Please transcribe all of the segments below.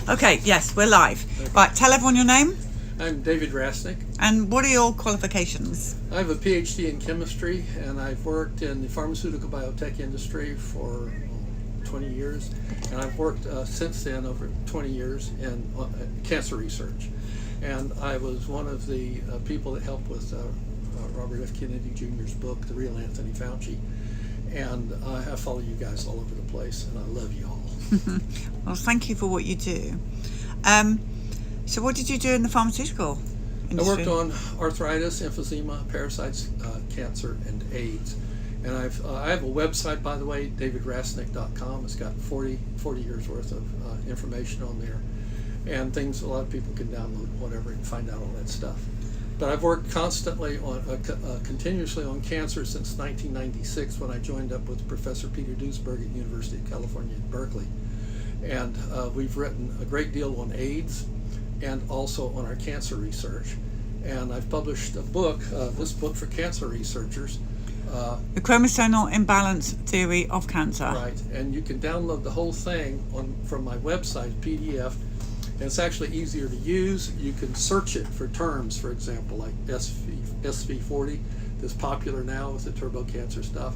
Okay, yes, we're live. Okay. Right, tell everyone your name I'm David Rasnick. and what are your qualifications? I have a PhD in chemistry, and I've worked in the pharmaceutical biotech industry for 20 years, and I've worked since then over 20 years in cancer research. And I was one of the people that helped with Robert F. Kennedy Jr.'s book, The Real Anthony Fauci. And I follow you guys all over the place, and I love you all. Well, thank you for what you do. So what did you do in the pharmaceutical industry? I worked on arthritis, emphysema, parasites, cancer, and AIDS. And I have a website, by the way, davidrasnick.com. It's got 40 years worth of information on there, and things a lot of people can download, whatever, and find out all that stuff. But I've worked constantly on, continuously on cancer since 1996, when I joined up with Professor Peter Duesberg at University of California at Berkeley. And we've written a great deal on AIDS and also on our cancer research. And I've published a book, this book for cancer researchers. The chromosomal imbalance theory of cancer. Right, and you can download the whole thing from my website, PDF. And it's actually easier to use. You can search it for terms, for example, like SV40, that's popular now with the turbo cancer stuff,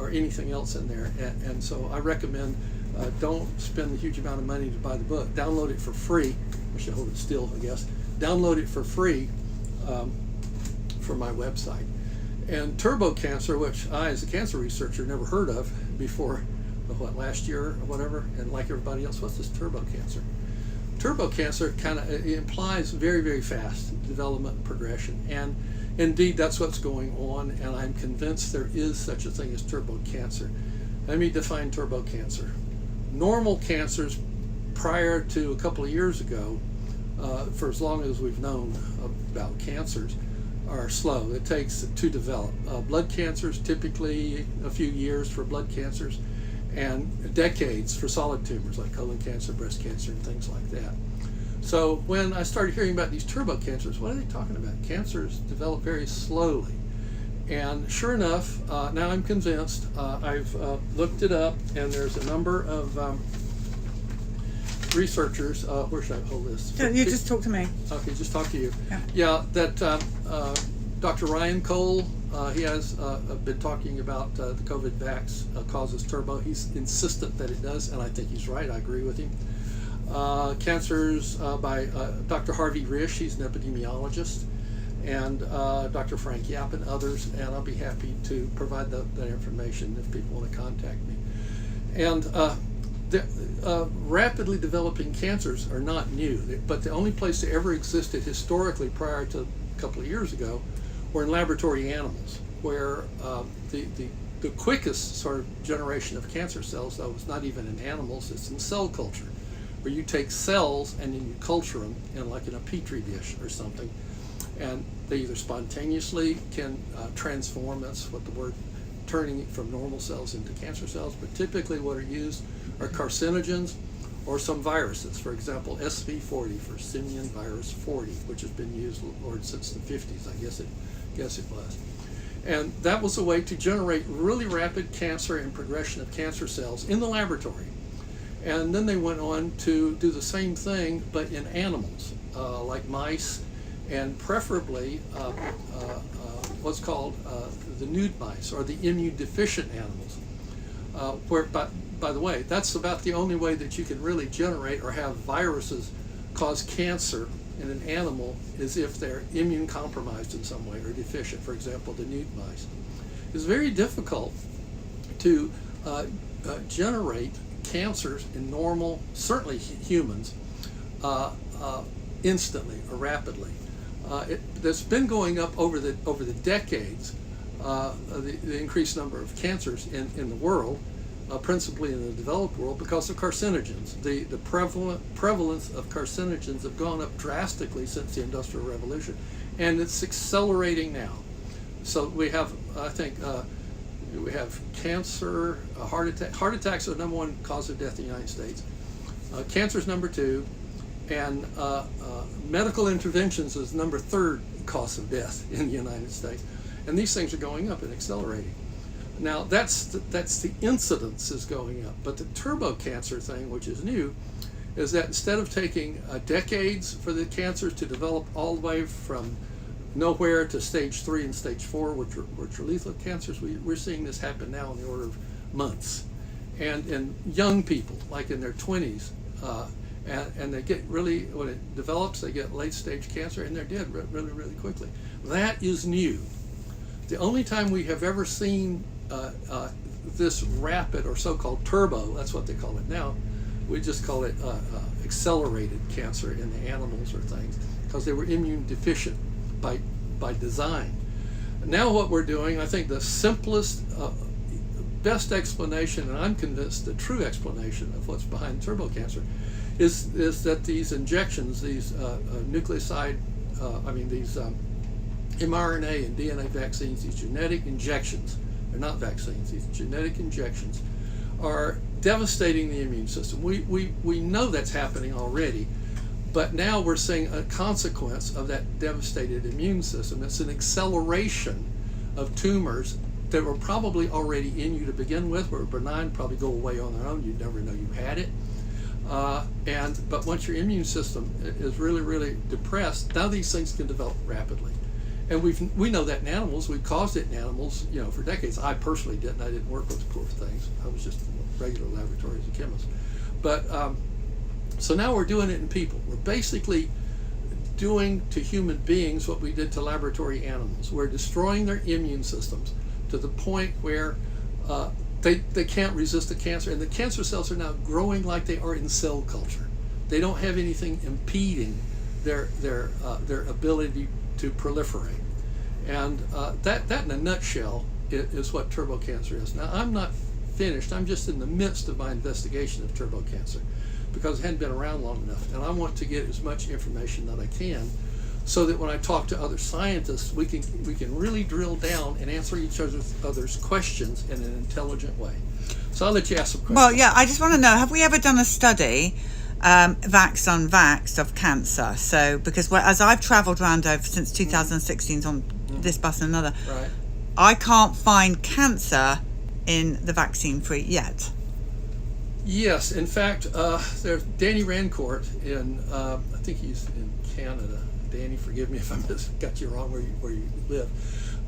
or anything else in there. And so I recommend don't spend a huge amount of money to buy the book. Download it for free. I should hold it still, I guess. Download it for free from my website. And turbo cancer, which I, as a cancer researcher, never heard of before, last year or whatever, and like everybody else, what's this turbo cancer? Turbo cancer kind of implies very, very fast development and progression, and indeed that's what's going on, and I'm convinced there is such a thing as turbo cancer. Let me define turbo cancer. Normal cancers prior to a couple of years ago, for as long as we've known about cancers, are slow. It takes to develop. Blood cancers, typically a few years for blood cancers, and decades for solid tumors like colon cancer, breast cancer, and things like that. So when I started hearing about these turbo cancers, what are they talking about? Cancers develop very slowly. And sure enough, now I'm convinced. I've looked it up, and there's a number of researchers. Where should I hold this? You just talk to me. Okay, just talk to you. Yeah, that Dr. Ryan Cole, he has been talking about the COVID vax causes turbo. He's insistent that it does, and I think he's right. I agree with him. Cancers by Dr. Harvey Risch, he's an epidemiologist, and Dr. Frank Yap and others, and I'll be happy to provide that information if people want to contact me. And rapidly developing cancers are not new, but the only place they ever existed historically prior to a couple of years ago were in laboratory animals, where the quickest sort of generation of cancer cells, though, is not even in animals, it's in cell culture, where you take cells and then you culture them in a petri dish or something, and they either spontaneously can transform, that's what the word, turning from normal cells into cancer cells, but typically what are used are carcinogens or some viruses. For example, SV40 for simian virus 40, which has been used, Lord, since the 50s, I guess it was. And that was a way to generate really rapid cancer and progression of cancer cells in the laboratory. And then they went on to do the same thing, but in animals, like mice, and preferably what's called the nude mice, or the immune deficient animals, where, by the way, that's about the only way that you can really generate or have viruses cause cancer in an animal, is if they're immune compromised in some way or deficient. For example, the nude mice. It's very difficult to generate cancers in normal, certainly humans, instantly or rapidly. That's been going up over the decades, the increased number of cancers in the world, principally in the developed world, because of carcinogens. The prevalence of carcinogens have gone up drastically since the Industrial Revolution, and it's accelerating now. So we have, I think, we have cancer, heart attack. Heart attacks are the number one cause of death in the United States. Cancer is number two, and medical interventions is number third cause of death in the United States. And these things are going up and accelerating. Now that's the incidence is going up, but the turbo cancer thing, which is new, is that instead of taking decades for the cancers to develop all the way from nowhere to stage 3 and stage 4, which are lethal cancers, we're seeing this happen now in the order of months. And in young people, like in their 20s, and they get really, when it develops, they get late stage cancer and they're dead really, really quickly. That is new. The only time we have ever seen this rapid, or so-called turbo, that's what they call it now, we just call it accelerated cancer in the animals or things, because they were immune deficient by design. Now what we're doing, I think the simplest, best explanation, and I'm convinced the true explanation of what's behind turbo cancer, is that these injections, these nucleoside, these mRNA and DNA vaccines, these genetic injections, they're not vaccines, these genetic injections are devastating the immune system. We know that's happening already, but now we're seeing a consequence of that devastated immune system. It's an acceleration of tumors that were probably already in you to begin with, were benign, probably go away on their own. You'd never know you had it. But once your immune system is really depressed, now these things can develop rapidly. And we know that in animals. We've caused it in animals, for decades. I personally didn't. I didn't work with the poor things. I was just in a regular laboratory as a chemist. But so now we're doing it in people. We're basically doing to human beings what we did to laboratory animals. We're destroying their immune systems to the point where they can't resist the cancer, and the cancer cells are now growing like they are in cell culture. They don't have anything impeding their ability to proliferate. And that in a nutshell is what turbo cancer is. Now, I'm not finished. I'm just in the midst of my investigation of turbo cancer because it hadn't been around long enough, and I want to get as much information that I can so that when I talk to other scientists, we can really drill down and answer each other's questions in an intelligent way. So I'll let you ask some questions. Well, yeah, I just want to know, have we ever done a study, vax unvaxxed, of cancer? So, because as I've travelled around over since 2016 on this bus and another, right, I can't find cancer in the vaccine free yet. Yes, in fact, there's Danny Rancourt in, I think he's in Canada. Danny, forgive me if I got you wrong where you live.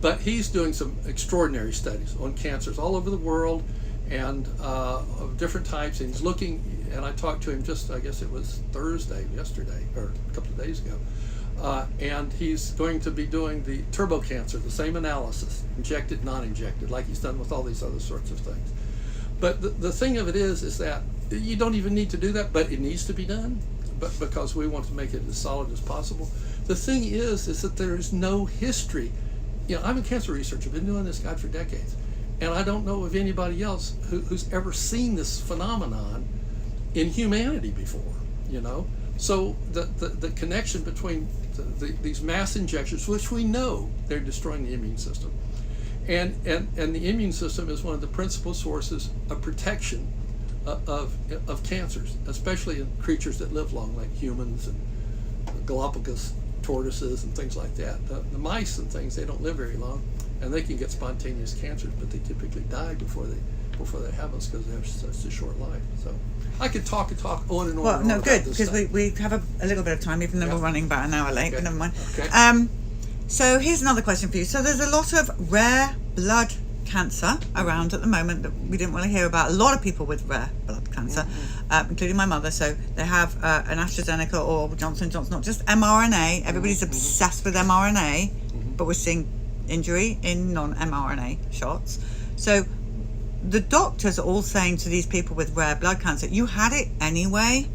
But he's doing some extraordinary studies on cancers all over the world and of different types. And he's looking, and I talked to him just, I guess it was yesterday, or a couple of days ago. And he's going to be doing the turbo cancer, the same analysis, injected, non-injected, like he's done with all these other sorts of things. But the thing of it is that you don't even need to do that, but it needs to be done, but because we want to make it as solid as possible. The thing is that there is no history. I'm a cancer researcher, I've been doing this, God, for decades, and I don't know of anybody else who's ever seen this phenomenon in humanity before, So the connection between these mass injections, which we know they're destroying the immune system, and the immune system is one of the principal sources of protection of cancers, especially in creatures that live long, like humans and Galapagos tortoises and things like that. The mice and things, they don't live very long, and they can get spontaneous cancers, but they typically die before they have us because they have such a short life. So I could talk on and on. Well, and no, on good, about this because stuff. we have a little bit of time, even though we're running about an hour late, Okay. but never mind. Okay. So here's another question for you. So there's a lot of rare blood cancer around at the moment that we didn't really hear about. A lot of people with rare blood cancer, including my mother. So they have an AstraZeneca or Johnson & Johnson, not just mRNA. Everybody's obsessed with mRNA, but we're seeing injury in non-mRNA shots. So the doctors are all saying to these people with rare blood cancer, you had it anyway,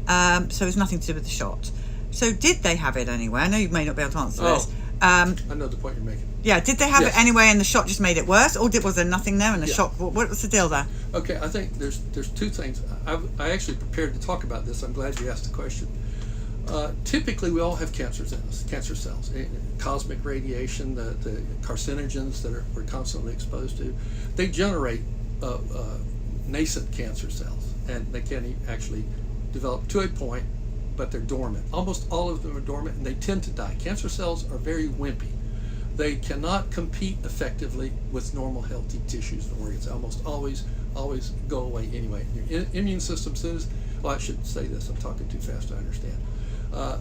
so it's nothing to do with the shot. So did they have it anyway? I know you may not be able to answer this. I know the point you're making. Yeah, did they have Yes. it anyway and the shot just made it worse? Or was there nothing there and the Yeah. shot, what was the deal there? Okay, I think there's two things. I actually prepared to talk about this. I'm glad you asked the question. Typically, we all have cancers in us, cancer cells. Cosmic radiation, the carcinogens that we're constantly exposed to, they generate nascent cancer cells, and they can actually develop to a point, but they're dormant. Almost all of them are dormant, and they tend to die. Cancer cells are very wimpy. They cannot compete effectively with normal healthy tissues and organs. Almost always go away anyway. Your immune system says, well, I should say this, I'm talking too fast to understand.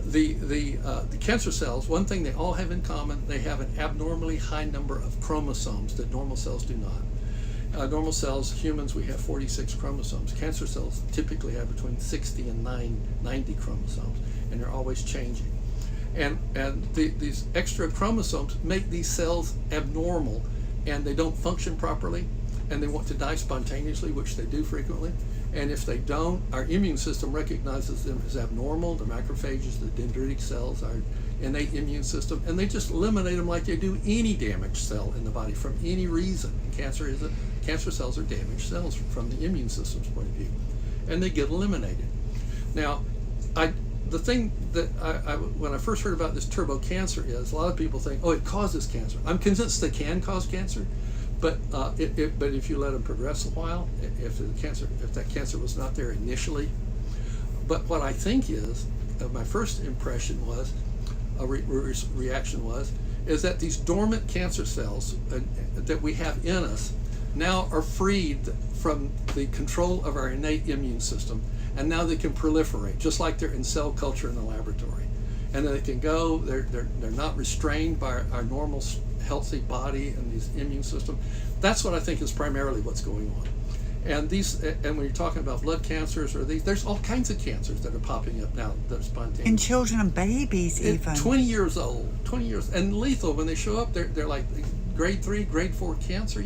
The cancer cells, one thing they all have in common, they have an abnormally high number of chromosomes that normal cells do not. Normal cells, humans, we have 46 chromosomes. Cancer cells typically have between 60 and 90 chromosomes, and they're always changing. And these extra chromosomes make these cells abnormal, and they don't function properly, and they want to die spontaneously, which they do frequently. And if they don't, our immune system recognizes them as abnormal. The macrophages, the dendritic cells, our innate immune system, and they just eliminate them like they do any damaged cell in the body from any reason. And cancer cells are damaged cells from the immune system's point of view, and they get eliminated. Now, the thing that when I first heard about this turbo cancer is a lot of people think, oh, it causes cancer. I'm convinced they can cause cancer. But if you let them progress a while, if that cancer was not there initially, but what I think is, my first impression was, reaction was, is that these dormant cancer cells that we have in us now are freed from the control of our innate immune system, and now they can proliferate, just like they're in cell culture in the laboratory, and they can go. They're not restrained by our normal healthy body and these immune system. That's what I think is primarily what's going on. And when you're talking about blood cancers or there's all kinds of cancers that are popping up now that are spontaneous. In children and babies, even 20 years old, and lethal. When they show up, they're like grade 3, grade 4 cancer,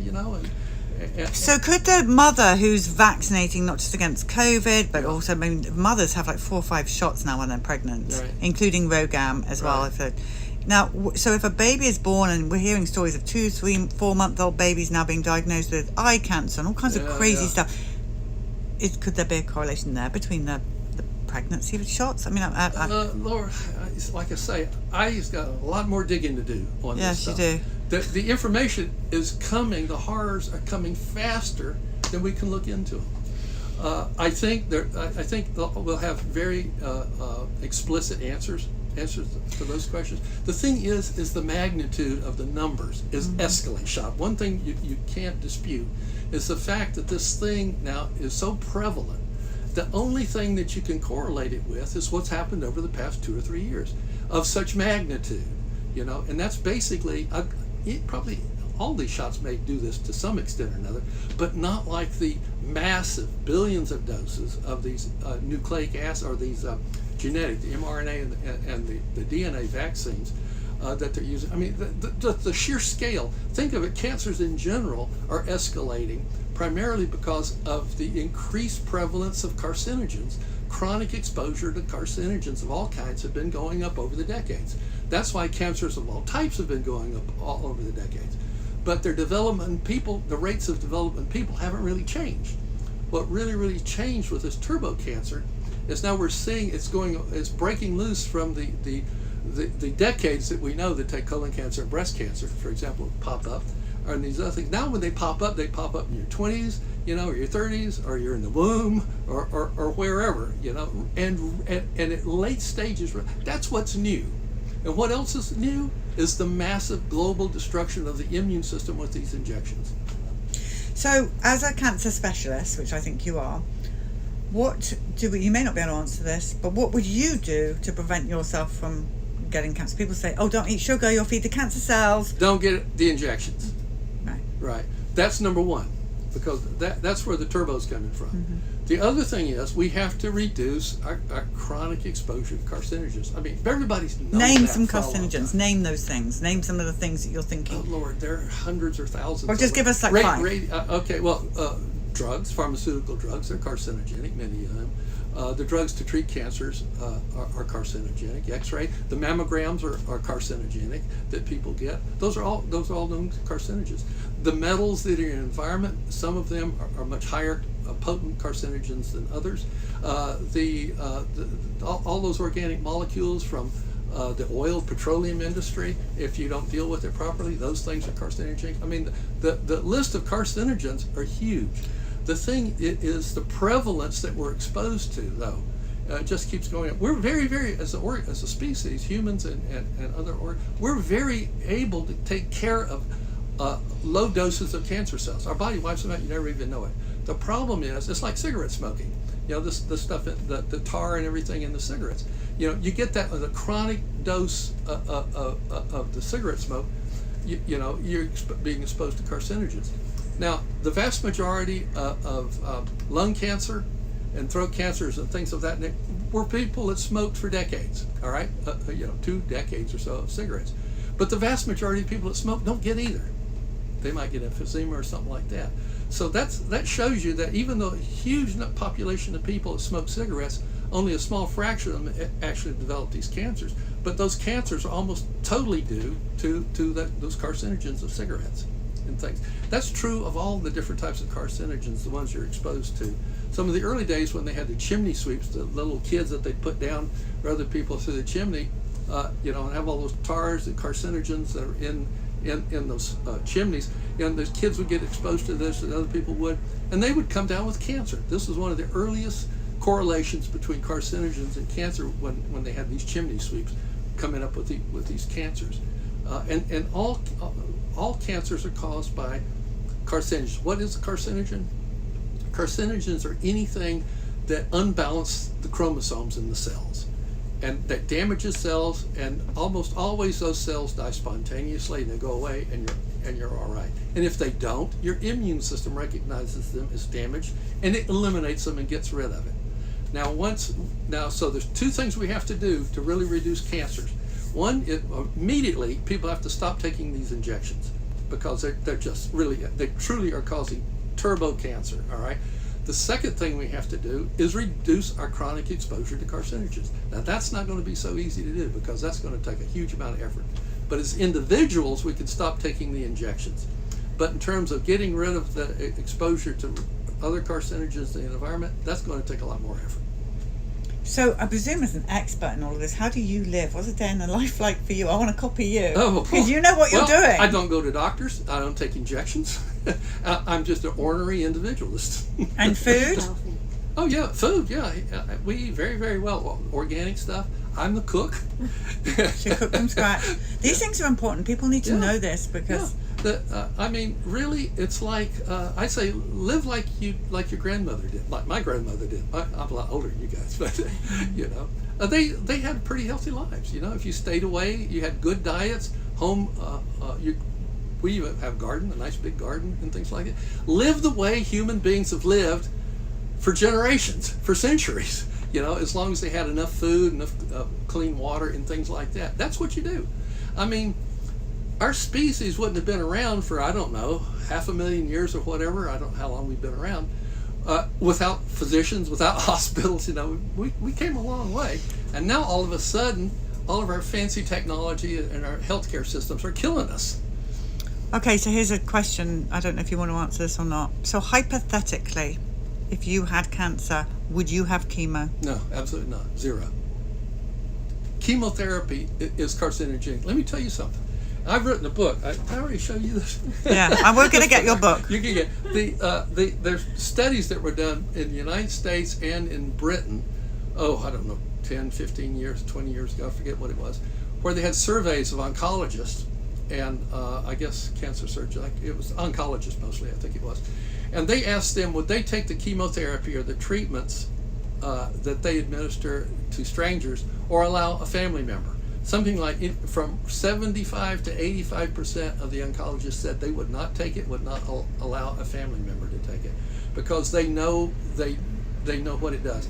So could the mother who's vaccinating not just against COVID, but also, I mean, mothers have like 4 or 5 shots now when they're pregnant, right, including Rogam as well. Right. Now, so if a baby is born, and we're hearing stories of 2, 3, 4-month-old babies now being diagnosed with eye cancer and all kinds of crazy stuff, could there be a correlation there between the pregnancy with shots? I mean, Laura, like I say, I've got a lot more digging to do on this stuff. Yes, you do. The information is coming. The horrors are coming faster than we can look into them. I think we'll have very explicit answers to those questions. The thing is the magnitude of the numbers is escalating. One thing you can't dispute is the fact that this thing now is so prevalent. The only thing that you can correlate it with is what's happened over the past 2 or 3 years of such magnitude, and that's basically probably all these shots may do this to some extent or another, but not like the massive billions of doses of these nucleic acid or these genetic, the mRNA and the DNA vaccines that they're using. I mean, the sheer scale. Think of it, cancers in general are escalating primarily because of the increased prevalence of carcinogens. Chronic exposure to carcinogens of all kinds have been going up over the decades. That's why cancers of all types have been going up all over the decades. But their development in people, the rates of development in people haven't really changed. What really changed with this turbo cancer is now we're seeing it's breaking loose from the decades that we know that take colon cancer and breast cancer, for example, pop up, and these other things. Now when they pop up in your 20s, or your 30s, or you're in the womb, or wherever, and at late stages. That's what's new. And what else is new is the massive global destruction of the immune system with these injections. So, as a cancer specialist, which I think you are, you may not be able to answer this, but what would you do to prevent yourself from getting cancer? People say, oh, don't eat sugar, you'll feed the cancer cells. Don't get the injections. Right. That's number one, because that's where the turbo's coming from. Mm-hmm. The other thing is we have to reduce our chronic exposure to carcinogens. I mean, everybody's known Name that some for a long carcinogens. time. Name those things. Name some of the things that you're thinking. Oh, Lord, there are hundreds or thousands. Or just give us like 5. Okay, well, drugs, pharmaceutical drugs, they're carcinogenic, many of them. The drugs to treat cancers are carcinogenic. X-ray, the mammograms are carcinogenic that people get. Those are all known carcinogens. The metals that are in the environment, some of them are much higher potent carcinogens than others. All those organic molecules from the oil petroleum industry, if you don't deal with it properly, those things are carcinogenic. I mean, the list of carcinogens are huge. The thing is the prevalence that we're exposed to, though, just keeps going up. We're very, very, as a species, humans and other we're very able to take care of low doses of cancer cells. Our body wipes them out, you never even know it. The problem is, it's like cigarette smoking. You know, this stuff, the tar and everything in the cigarettes. You know, you get that with a chronic dose of the cigarette smoke. You know, you're being exposed to carcinogens. Now, the vast majority of lung cancer and throat cancers and things of that nature were people that smoked for decades. All right, 2 decades or so of cigarettes. But the vast majority of people that smoke don't get either. They might get emphysema or something like that. So that shows you that even though a huge population of people that smoke cigarettes, only a small fraction of them actually develop these cancers. But those cancers are almost totally due to those carcinogens of cigarettes and things. That's true of all the different types of carcinogens, the ones you're exposed to. Some of the early days when they had the chimney sweeps, the little kids that they put down for other people through the chimney, and have all those tars and carcinogens that are in those chimneys, and the kids would get exposed to this and other people would, and they would come down with cancer. This was one of the earliest correlations between carcinogens and cancer when they had these chimney sweeps coming up with these cancers. And all cancers are caused by carcinogens. What is a carcinogen? Carcinogens are anything that unbalance the chromosomes in the cells, and that damages cells, and almost always those cells die spontaneously and they go away, and you're all right. And if they don't, your immune system recognizes them as damaged and it eliminates them and gets rid of it. So there's 2 things we have to do to really reduce cancers. One, immediately people have to stop taking these injections because they truly are causing turbo cancer. All right. The second thing we have to do is reduce our chronic exposure to carcinogens. Now that's not going to be so easy to do because that's going to take a huge amount of effort. But as individuals, we can stop taking the injections. But in terms of getting rid of the exposure to other carcinogens in the environment, that's going to take a lot more effort. So I presume as an expert in all of this, how do you live? What's a day in the life like for you? I want to copy you. Because you know what you're doing. I don't go to doctors. I don't take injections. I'm just an ornery individualist. And food? Oh yeah, food. Yeah, we eat very, very well. Organic stuff. I'm the cook. So you cook from scratch. These things are important. People need to know this because. Really, it's like I say, live like your grandmother did, like my grandmother did. I'm a lot older than you guys, but they had pretty healthy lives. You know, if you stayed away, you had good diets, home. We even have a nice big garden and things like that. Live the way human beings have lived for generations, for centuries. You know, as long as they had enough food, enough clean water, and things like that. That's what you do. I mean, our species wouldn't have been around for, I don't know, 500,000 years or whatever. I don't know how long we've been around. Without physicians, without hospitals, we came a long way. And now all of a sudden, all of our fancy technology and our healthcare systems are killing us. Okay, so here's a question. I don't know if you want to answer this or not. So hypothetically, if you had cancer, would you have chemo? No, absolutely not. 0. Chemotherapy is carcinogenic. Let me tell you something. I've written a book. I already showed you this. Yeah, and we're going to get your book. You can get there's studies that were done in the United States and in Britain. I don't know, 10, 15 years, 20 years ago. I forget what it was, where they had surveys of oncologists and I guess cancer surgeons. It was oncologists mostly, I think it was. And they asked them, would they take the chemotherapy or the treatments that they administer to strangers or allow a family member? Something like from 75 to 85% of the oncologists said they would not take it, would not allow a family member to take it, because they know what it does.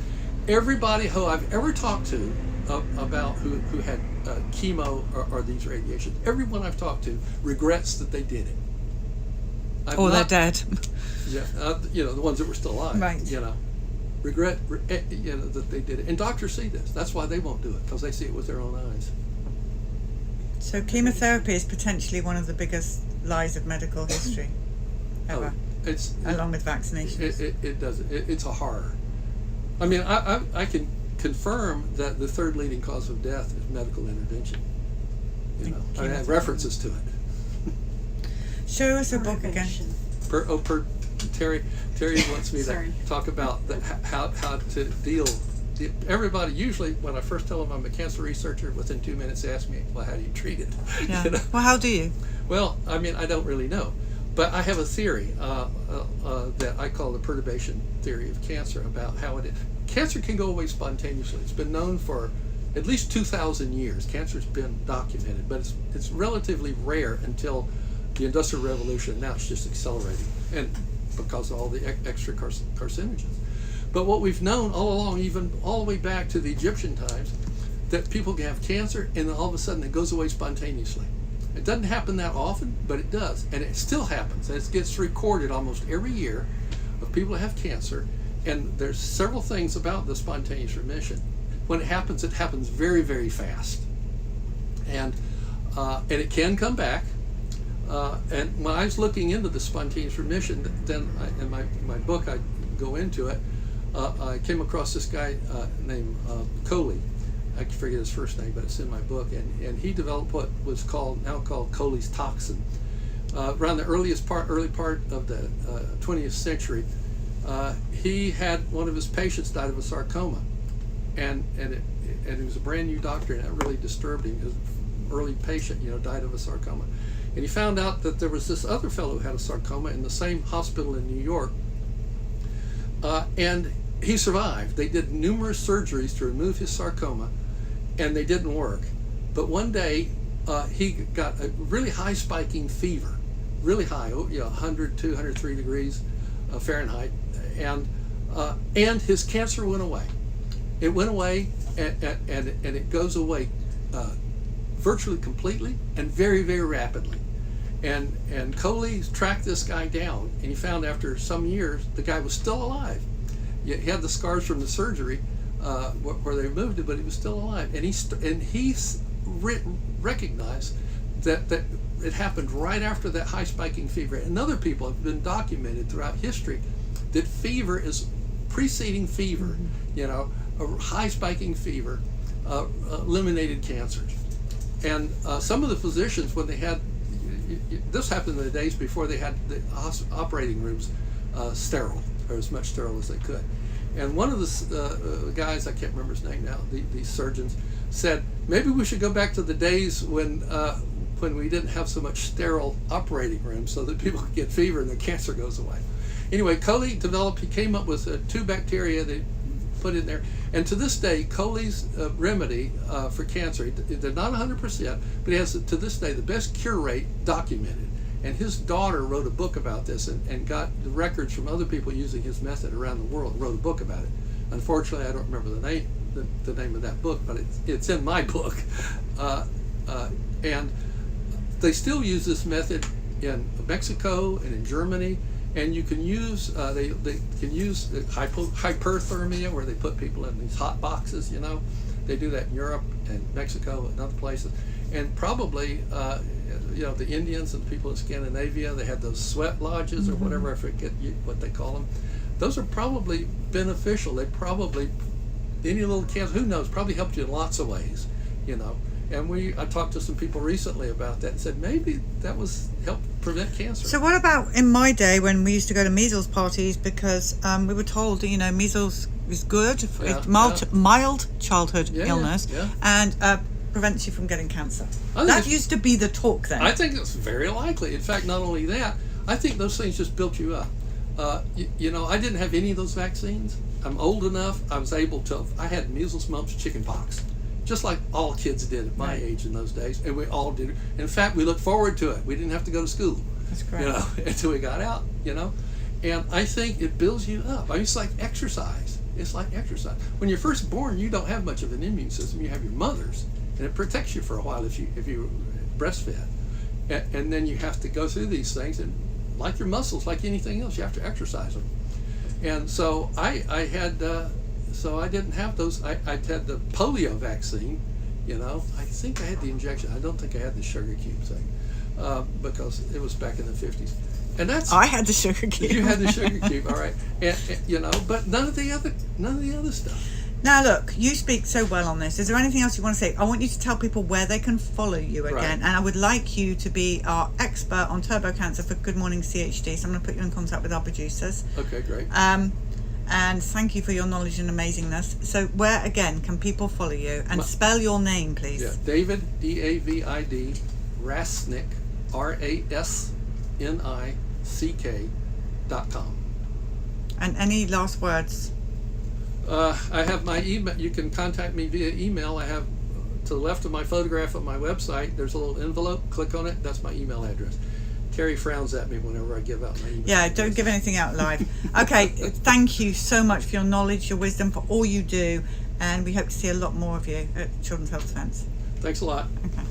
Everybody who I've ever talked to about who had chemo or these radiations, everyone I've talked to regrets that they did it. They're dead. Yeah, the ones that were still alive. Right. Regret that they did it. And doctors see this. That's why they won't do it, because they see it with their own eyes. So chemotherapy is potentially one of the biggest lies of medical history ever, along with vaccinations. It does. It's a horror. I mean, I can confirm that the third leading cause of death is medical intervention. I have references to it. Show us a book again. Terry wants me to talk about how to deal. Everybody, usually when I first tell them I'm a cancer researcher, within 2 minutes they ask me, well, how do you treat it? Yeah. Well, how do you? Well, I mean, I don't really know. But I have a theory that I call the perturbation theory of cancer, about how it is. Cancer can go away spontaneously. It's been known for at least 2,000 years. Cancer's been documented, but it's relatively rare until the Industrial Revolution. Now it's just accelerating, and because of all the extra carcinogens. But what we've known all along, even all the way back to the Egyptian times, that people can have cancer and then all of a sudden it goes away spontaneously. It doesn't happen that often, but it does, and it still happens. And it gets recorded almost every year of people who have cancer, and there's several things about the spontaneous remission. When it happens very, very fast, and it can come back. And when I was looking into the spontaneous remission, then in my book I go into it. I came across this guy named Coley. I forget his first name, but it's in my book, and he developed what was now called Coley's toxin. Around the early part of the 20th century, he had one of his patients died of a sarcoma, and he was a brand new doctor, and that really disturbed him. His early patient, died of a sarcoma, and he found out that there was this other fellow who had a sarcoma in the same hospital in New York, and he survived. They did numerous surgeries to remove his sarcoma, and they didn't work. But one day, he got a really high spiking fever, really high, 100, 203 degrees Fahrenheit, and his cancer went away. It went away, and it goes away virtually completely and very, very rapidly. And Coley tracked this guy down, and he found after some years the guy was still alive. He had the scars from the surgery where they removed it, but he was still alive. And he recognized that it happened right after that high spiking fever. And other people have been documented throughout history that fever is preceding fever. A high spiking fever eliminated cancers. And some of the physicians, when they had this happened in the days before they had the operating rooms sterile, or as much sterile as they could. And one of the guys, I can't remember his name now, these surgeons, said, maybe we should go back to the days when we didn't have so much sterile operating rooms so that people could get fever and the cancer goes away. Anyway, Coley he came up with two bacteria they put in there. And to this day, Coley's remedy for cancer, they're not 100%, but he has, to this day, the best cure rate documented. And his daughter wrote a book about this and got the records from other people using his method around the world, wrote a book about it. Unfortunately, I don't remember the name of that book, but it's in my book. And they still use this method in Mexico and in Germany. And you can use, they can use hyperthermia, where they put people in these hot boxes, They do that in Europe and Mexico and other places. And probably, the Indians and people in Scandinavia, they had those sweat lodges or whatever, I forget what they call them. Those are probably beneficial. They probably, any little cancer, who knows, probably helped you in lots of ways, And I talked to some people recently about that and said maybe that helped prevent cancer. So what about in my day when we used to go to measles parties, because we were told, measles is good, it's mild childhood illness, and prevents you from getting cancer. That used to be the talk then. I think it's very likely. In fact, not only that, I think those things just built you up. I didn't have any of those vaccines. I'm old enough, I had measles, mumps, chicken pox. Just like all kids did at my age in those days, and we all did. In fact, we looked forward to it. We didn't have to go to school, that's correct, until we got out, And I think it builds you up. It's like exercise. It's like exercise. When you're first born, you don't have much of an immune system. You have your mother's, and it protects you for a while if you breastfed, and then you have to go through these things, and like your muscles, like anything else, you have to exercise them. And so I had. So I didn't have those. I had the polio vaccine, I think I had the injection. I don't think I had the sugar cube thing, because it was back in the 50s. And I had the sugar cube. You had the sugar cube, all right. And but none of the other stuff. Now look, you speak so well on this. Is there anything else you want to say? I want you to tell people where they can follow you again, right. And I would like you to be our expert on turbo cancer for Good Morning CHD. So I'm going to put you in contact with our producers. Okay, great. And thank you for your knowledge and amazingness. So where, again, can people follow you? And spell your name, please. Yeah, David, David, Rasnick, nick.com. And any last words? I have my email. You can contact me via email. I have to the left of my photograph on my website, there's a little envelope. Click on it. That's my email address. Terry frowns at me whenever I give out my email. Yeah, don't give anything out live. Okay, thank you so much for your knowledge, your wisdom, for all you do, and we hope to see a lot more of you at Children's Health Defence. Thanks a lot. Okay.